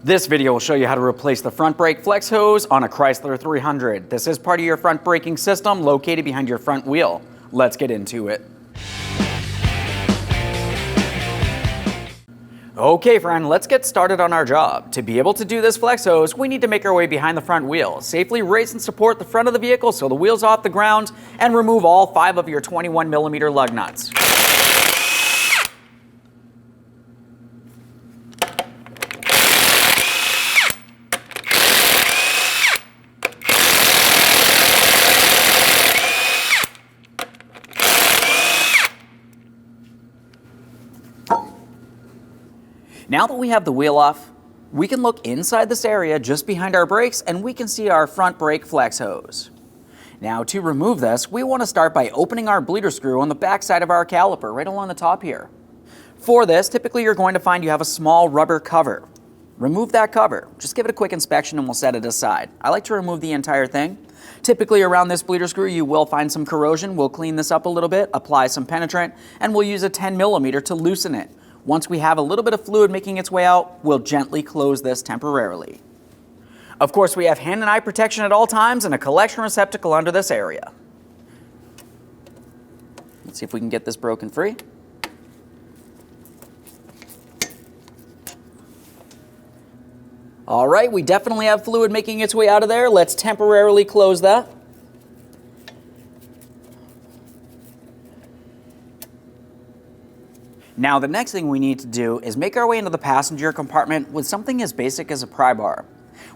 This video will show you how to replace the front brake flex hose on a Chrysler 300. This is part of your front braking system located behind your front wheel. Let's get into it. Okay friend, let's get started on our job. To be able to do this flex hose, we need to make our way behind the front wheel, safely raise and support the front of the vehicle so the wheel's off the ground, and remove all 5 of your 21mm lug nuts. Now that we have the wheel off, we can look inside this area just behind our brakes and we can see our front brake flex hose. Now to remove this, we want to start by opening our bleeder screw on the back side of our caliper, right along the top here. For this, typically you're going to find you have a small rubber cover. Remove that cover. Just give it a quick inspection and we'll set it aside. I like to remove the entire thing. Typically around this bleeder screw you will find some corrosion. We'll clean this up a little bit, apply some penetrant, and we'll use a 10mm to loosen it. Once we have a little bit of fluid making its way out, we'll gently close this temporarily. Of course, we have hand and eye protection at all times and a collection receptacle under this area. Let's see if we can get this broken free. All right, we definitely have fluid making its way out of there. Let's temporarily close that. Now the next thing we need to do is make our way into the passenger compartment with something as basic as a pry bar.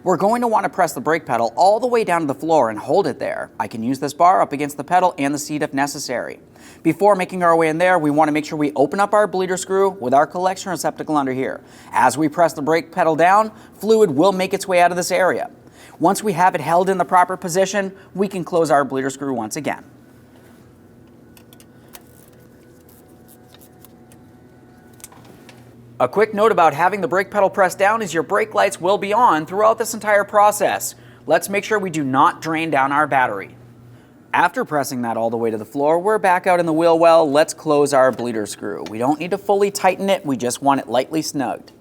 We're going to want to press the brake pedal all the way down to the floor and hold it there. I can use this bar up against the pedal and the seat if necessary. Before making our way in there, we want to make sure we open up our bleeder screw with our collection receptacle under here. As we press the brake pedal down, fluid will make its way out of this area. Once we have it held in the proper position, we can close our bleeder screw once again. A quick note about having the brake pedal pressed down is your brake lights will be on throughout this entire process. Let's make sure we do not drain down our battery. After pressing that all the way to the floor, we're back out in the wheel well. Let's close our bleeder screw. We don't need to fully tighten it, we just want it lightly snugged.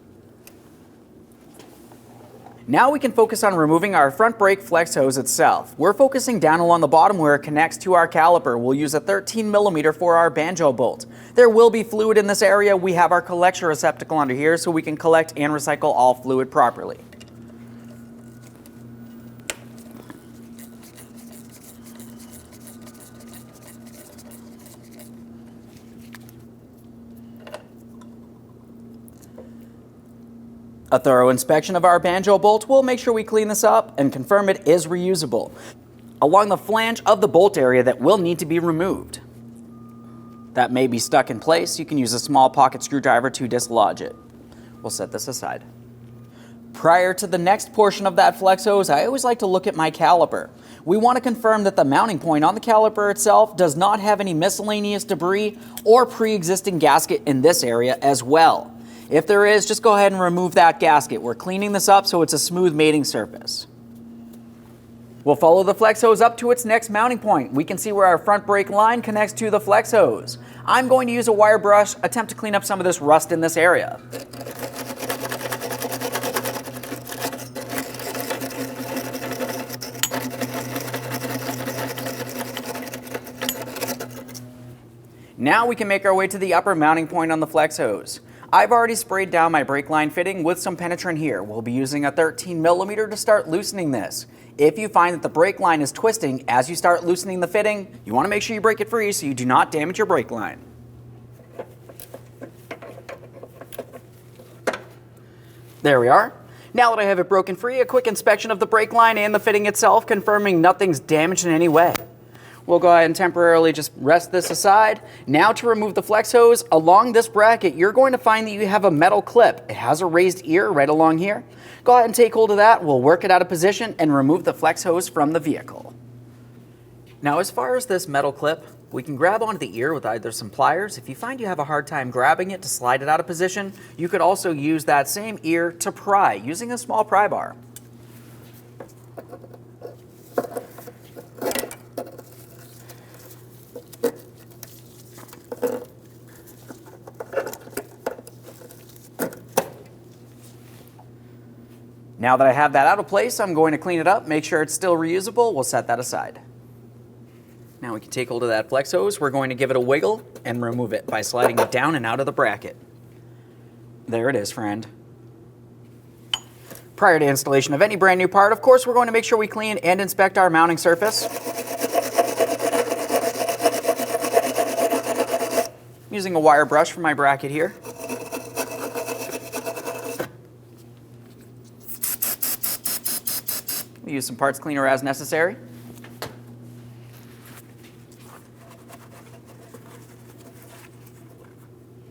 Now we can focus on removing our front brake flex hose itself. We're focusing down along the bottom where it connects to our caliper. We'll use a 13mm for our banjo bolt. There will be fluid in this area. We have our collection receptacle under here so we can collect and recycle all fluid properly. A thorough inspection of our banjo bolt will make sure we clean this up and confirm it is reusable. Along the flange of the bolt area that will need to be removed. That may be stuck in place. You can use a small pocket screwdriver to dislodge it. We'll set this aside. Prior to the next portion of that flex hose, I always like to look at my caliper. We want to confirm that the mounting point on the caliper itself does not have any miscellaneous debris or pre-existing gasket in this area as well. If there is, just go ahead and remove that gasket. We're cleaning this up so it's a smooth mating surface. We'll follow the flex hose up to its next mounting point. We can see where our front brake line connects to the flex hose. I'm going to use a wire brush, attempt to clean up some of this rust in this area. Now we can make our way to the upper mounting point on the flex hose. I've already sprayed down my brake line fitting with some penetrant here. We'll be using a 13mm to start loosening this. If you find that the brake line is twisting as you start loosening the fitting, you want to make sure you break it free so you do not damage your brake line. There we are. Now that I have it broken free, a quick inspection of the brake line and the fitting itself, confirming nothing's damaged in any way. We'll go ahead and temporarily just rest this aside. Now to remove the flex hose, along this bracket, you're going to find that you have a metal clip. It has a raised ear right along here. Go ahead and take hold of that. We'll work it out of position and remove the flex hose from the vehicle. Now as far as this metal clip, we can grab onto the ear with either some pliers. If you find you have a hard time grabbing it to slide it out of position, you could also use that same ear to pry using a small pry bar. Now that I have that out of place, I'm going to clean it up, make sure it's still reusable. We'll set that aside. Now we can take hold of that flex hose. We're going to give it a wiggle and remove it by sliding it down and out of the bracket. There it is, friend. Prior to installation of any brand new part, of course, we're going to make sure we clean and inspect our mounting surface. I'm using a wire brush for my bracket here. We use some parts cleaner as necessary.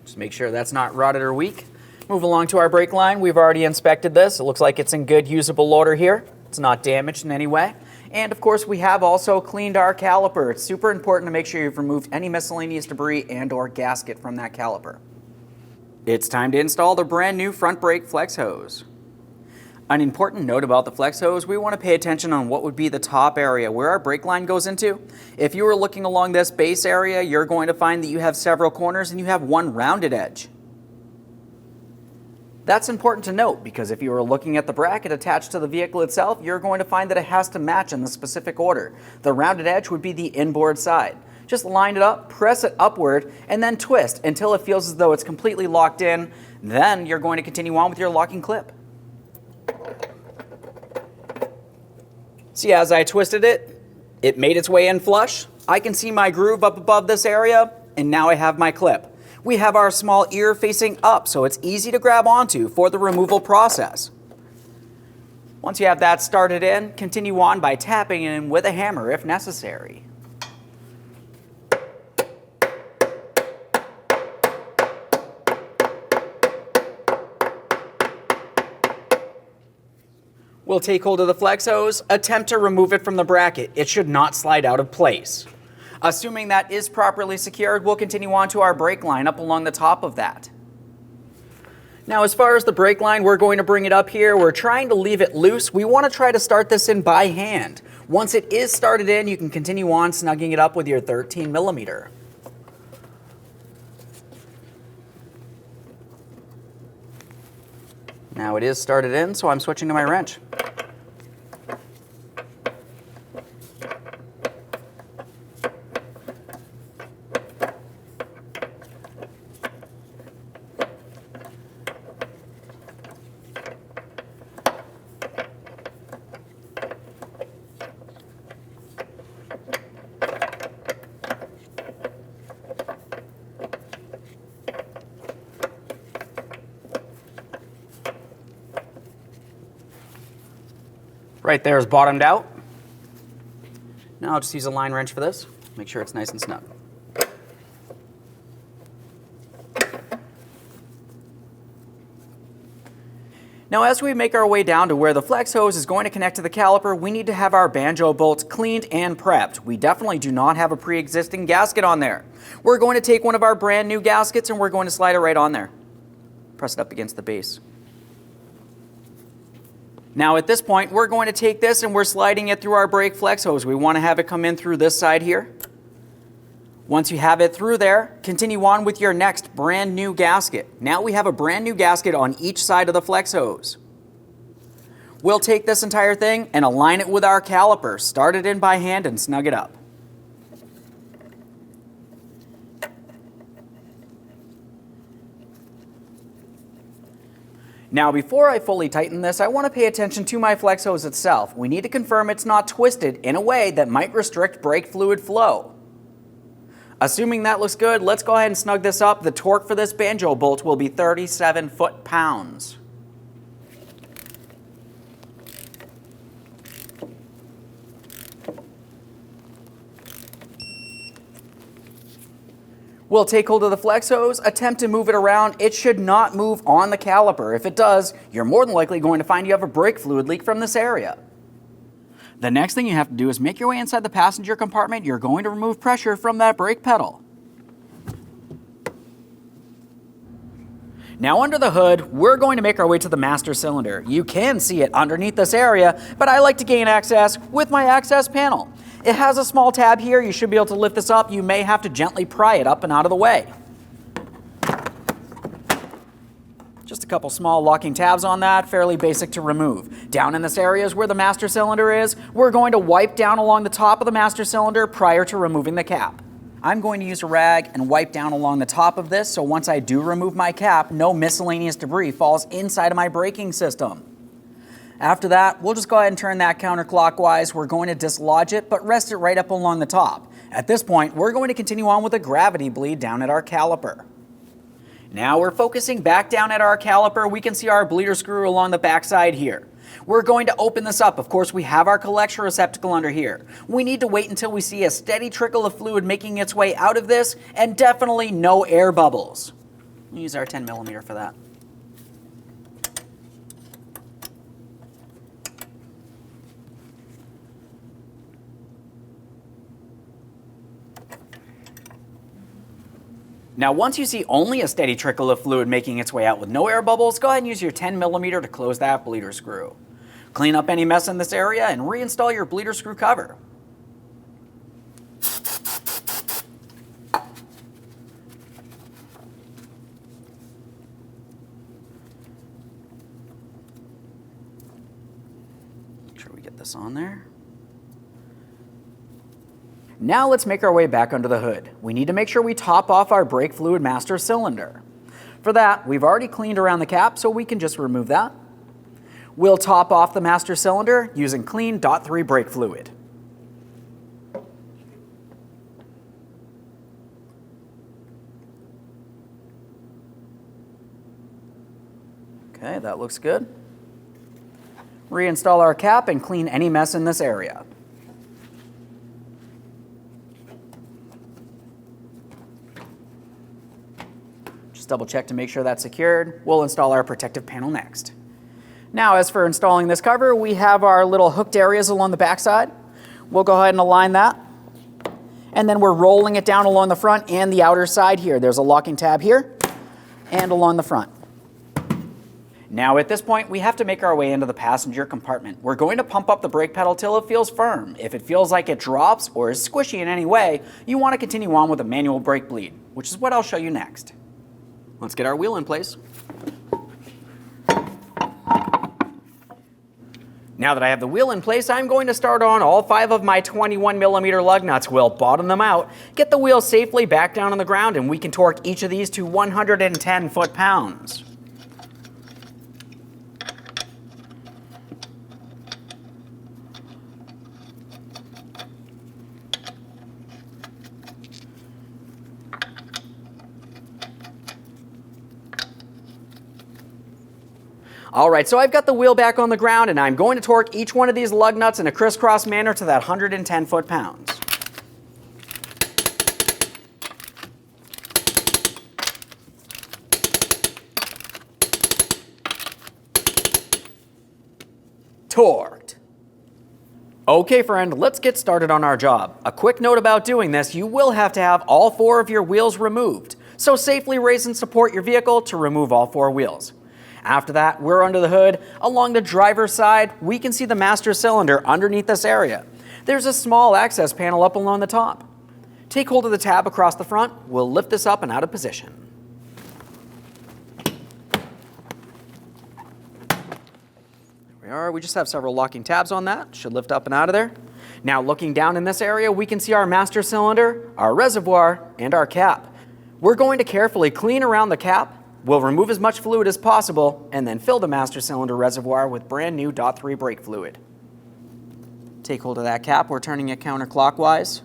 Just make sure that's not rotted or weak. Move along to our brake line. We've already inspected this. It looks like it's in good usable order here. It's not damaged in any way. And of course, we have also cleaned our caliper. It's super important to make sure you've removed any miscellaneous debris and or gasket from that caliper. It's time to install the brand new front brake flex hose. An important note about the flex hose, we want to pay attention on what would be the top area where our brake line goes into. If you were looking along this base area, you're going to find that you have several corners and you have one rounded edge. That's important to note because if you were looking at the bracket attached to the vehicle itself, you're going to find that it has to match in the specific order. The rounded edge would be the inboard side. Just line it up, press it upward, and then twist until it feels as though it's completely locked in. Then you're going to continue on with your locking clip. See, as I twisted it, it made its way in flush. I can see my groove up above this area, and now I have my clip. We have our small ear facing up, so it's easy to grab onto for the removal process. Once you have that started in, continue on by tapping it in with a hammer if necessary. We'll take hold of the flex hose, attempt to remove it from the bracket. It should not slide out of place. Assuming that is properly secured, we'll continue on to our brake line up along the top of that. Now, as far as the brake line, we're going to bring it up here. We're trying to leave it loose. We want to try to start this in by hand. Once it is started in, you can continue on snugging it up with your 13 millimeter. Now it is started in, so I'm switching to my wrench. Right there is bottomed out. Now I'll just use a line wrench for this. Make sure it's nice and snug. Now, as we make our way down to where the flex hose is going to connect to the caliper, we need to have our banjo bolts cleaned and prepped. We definitely do not have a pre-existing gasket on there. We're going to take one of our brand new gaskets and we're going to slide it right on there. Press it up against the base. Now at this point, we're going to take this and we're sliding it through our brake flex hose. We want to have it come in through this side here. Once you have it through there, continue on with your next brand new gasket. Now we have a brand new gasket on each side of the flex hose. We'll take this entire thing and align it with our caliper. Start it in by hand and snug it up. Now, before I fully tighten this, I want to pay attention to my flex hose itself. We need to confirm it's not twisted in a way that might restrict brake fluid flow. Assuming that looks good, let's go ahead and snug this up. The torque for this banjo bolt will be 37 foot-pounds. We'll take hold of the flex hose, attempt to move it around. It should not move on the caliper. If it does, you're more than likely going to find you have a brake fluid leak from this area. The next thing you have to do is make your way inside the passenger compartment. You're going to remove pressure from that brake pedal. Now under the hood, we're going to make our way to the master cylinder. You can see it underneath this area, but I like to gain access with my access panel. It has a small tab here. You should be able to lift this up. You may have to gently pry it up and out of the way. Just a couple small locking tabs on that, fairly basic to remove. Down in this area is where the master cylinder is. We're going to wipe down along the top of the master cylinder prior to removing the cap. I'm going to use a rag and wipe down along the top of this, so once I do remove my cap, no miscellaneous debris falls inside of my braking system. After that, we'll just go ahead and turn that counterclockwise. We're going to dislodge it, but rest it right up along the top. At this point, we're going to continue on with a gravity bleed down at our caliper. Now we're focusing back down at our caliper. We can see our bleeder screw along the backside here. We're going to open this up. Of course, we have our collection receptacle under here. We need to wait until we see a steady trickle of fluid making its way out of this, and definitely no air bubbles. We'll use our 10mm for that. Now, once you see only a steady trickle of fluid making its way out with no air bubbles, go ahead and use your 10mm to close that bleeder screw. Clean up any mess in this area and reinstall your bleeder screw cover. Make sure we get this on there. Now let's make our way back under the hood. We need to make sure we top off our brake fluid master cylinder. For that, we've already cleaned around the cap, so we can just remove that. We'll top off the master cylinder using clean .3 brake fluid. Okay, that looks good. Reinstall our cap and clean any mess in this area. Double check to make sure that's secured. We'll install our protective panel next. Now, as for installing this cover, we have our little hooked areas along the backside. We'll go ahead and align that. And then we're rolling it down along the front and the outer side here. There's a locking tab here and along the front. Now at this point, we have to make our way into the passenger compartment. We're going to pump up the brake pedal till it feels firm. If it feels like it drops or is squishy in any way, you want to continue on with a manual brake bleed, which is what I'll show you next. Let's get our wheel in place. Now that I have the wheel in place, I'm going to start on all 5 of my 21mm lug nuts. We'll bottom them out, get the wheel safely back down on the ground, and we can torque each of these to 110 foot-pounds. Alright, so I've got the wheel back on the ground and I'm going to torque each one of these lug nuts in a crisscross manner to that 110 foot-pounds. Torqued. Okay friend, let's get started on our job. A quick note about doing this, you will have to have all 4 of your wheels removed. So safely raise and support your vehicle to remove all 4 wheels. After that, we're under the hood. Along the driver's side, we can see the master cylinder underneath this area. There's a small access panel up along the top. Take hold of the tab across the front. We'll lift this up and out of position. There we are. We just have several locking tabs on that. Should lift up and out of there. Now looking down in this area, we can see our master cylinder, our reservoir, and our cap. We're going to carefully clean around the cap. We'll remove as much fluid as possible and then fill the master cylinder reservoir with brand new .3 brake fluid. Take hold of that cap. We're turning it counterclockwise.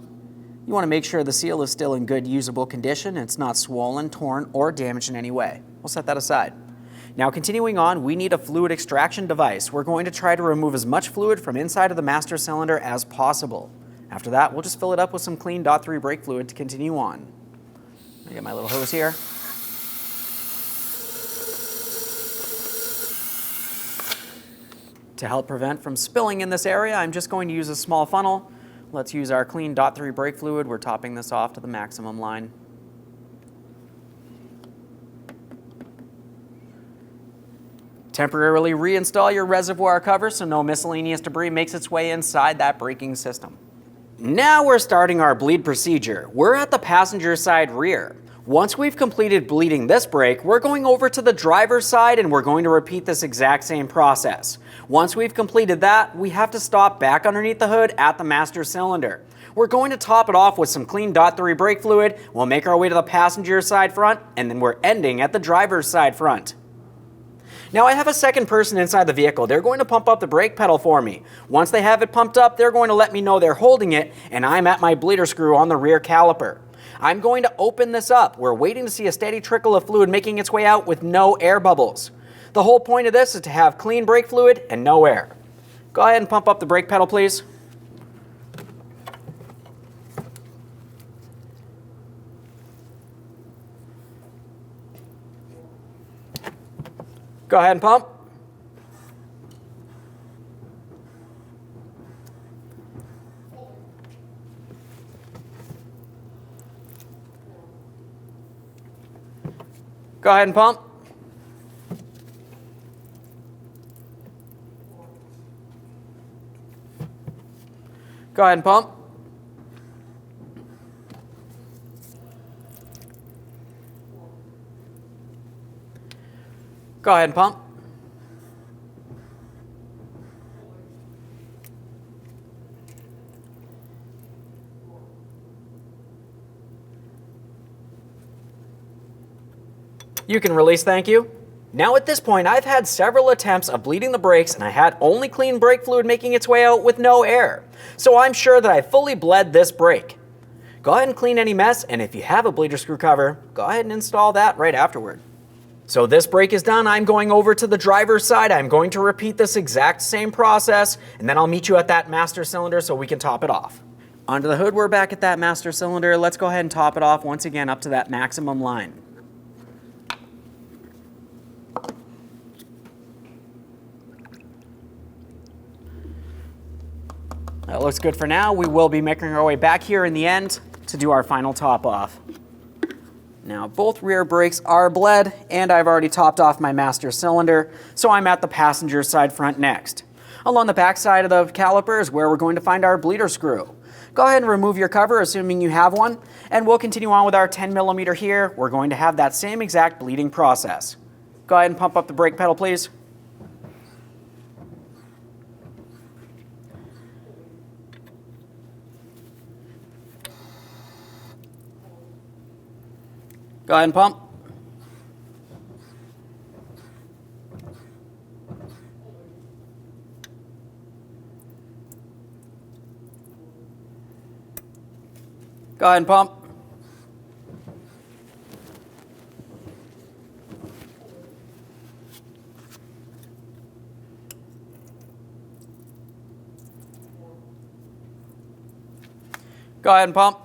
You want to make sure the seal is still in good usable condition. It's not swollen, torn, or damaged in any way. We'll set that aside. Now continuing on, we need a fluid extraction device. We're going to try to remove as much fluid from inside of the master cylinder as possible. After that, we'll just fill it up with some clean .3 brake fluid to continue on. I get my little hose here. To help prevent from spilling in this area, I'm just going to use a small funnel. Let's use our clean .3 brake fluid. We're topping this off to the maximum line. Temporarily reinstall your reservoir cover so no miscellaneous debris makes its way inside that braking system. Now we're starting our bleed procedure. We're at the passenger side rear. Once we've completed bleeding this brake, we're going over to the driver's side and we're going to repeat this exact same process. Once we've completed that, we have to stop back underneath the hood at the master cylinder. We're going to top it off with some clean .3 brake fluid. We'll make our way to the passenger side front, and then we're ending at the driver's side front. Now I have a second person inside the vehicle. They're going to pump up the brake pedal for me. Once they have it pumped up, they're going to let me know they're holding it, and I'm at my bleeder screw on the rear caliper. I'm going to open this up. We're waiting to see a steady trickle of fluid making its way out with no air bubbles. The whole point of this is to have clean brake fluid and no air. Go ahead and pump up the brake pedal, please. Go ahead and pump. Go ahead and pump. Go ahead and pump. Go ahead and pump. You can release, thank you. Now at this point, I've had several attempts of bleeding the brakes and I had only clean brake fluid making its way out with no air. So I'm sure that I fully bled this brake. Go ahead and clean any mess, and if you have a bleeder screw cover, go ahead and install that right afterward. So this brake is done. I'm going over to the driver's side. I'm going to repeat this exact same process, and then I'll meet you at that master cylinder so we can top it off. Under the hood, we're back at that master cylinder. Let's go ahead and top it off once again up to that maximum line. That looks good for now. We will be making our way back here in the end to do our final top off. Now both rear brakes are bled and I've already topped off my master cylinder, so I'm at the passenger side front next. Along the back side of the caliper is where we're going to find our bleeder screw. Go ahead and remove your cover, assuming you have one, and we'll continue on with our 10mm here. We're going to have that same exact bleeding process. Go ahead and pump up the brake pedal, please. Go ahead and pump. Go ahead and pump. Go ahead and pump.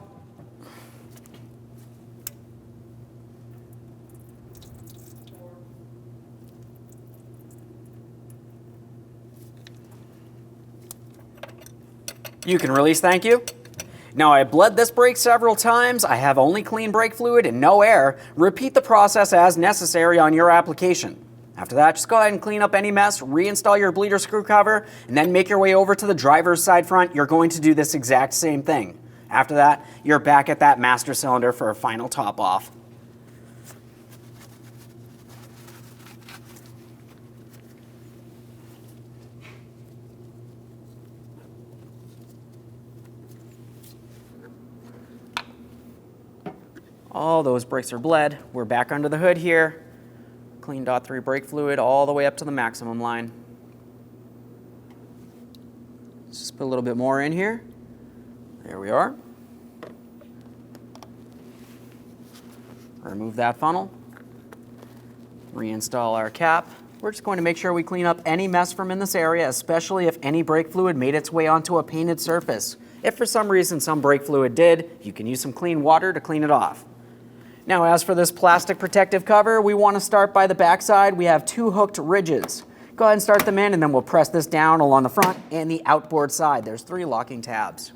You can release, thank you. Now I bled this brake several times. I have only clean brake fluid and no air. Repeat the process as necessary on your application. After that, just go ahead and clean up any mess, reinstall your bleeder screw cover, and then make your way over to the driver's side front. You're going to do this exact same thing. After that, you're back at that master cylinder for a final top off. All those brakes are bled. We're back under the hood here. Clean .3 brake fluid all the way up to the maximum line. Let's just put a little bit more in here. There we are. Remove that funnel. Reinstall our cap. We're just going to make sure we clean up any mess from in this area, especially if any brake fluid made its way onto a painted surface. If for some reason some brake fluid did, you can use some clean water to clean it off. Now, as for this plastic protective cover, we want to start by the back side. We have two hooked ridges. Go ahead and start them in, and then we'll press this down along the front and the outboard side. There's 3 locking tabs.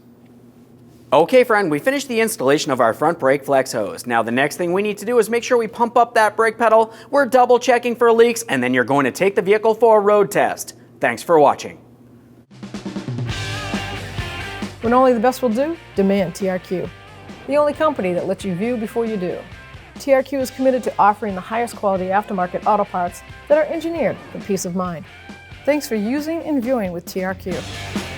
Okay, friend, we finished the installation of our front brake flex hose. Now, the next thing we need to do is make sure we pump up that brake pedal. We're double checking for leaks, and then you're going to take the vehicle for a road test. Thanks for watching. When only the best will do, demand TRQ. The only company that lets you view before you do. TRQ is committed to offering the highest quality aftermarket auto parts that are engineered for peace of mind. Thanks for using and viewing with TRQ.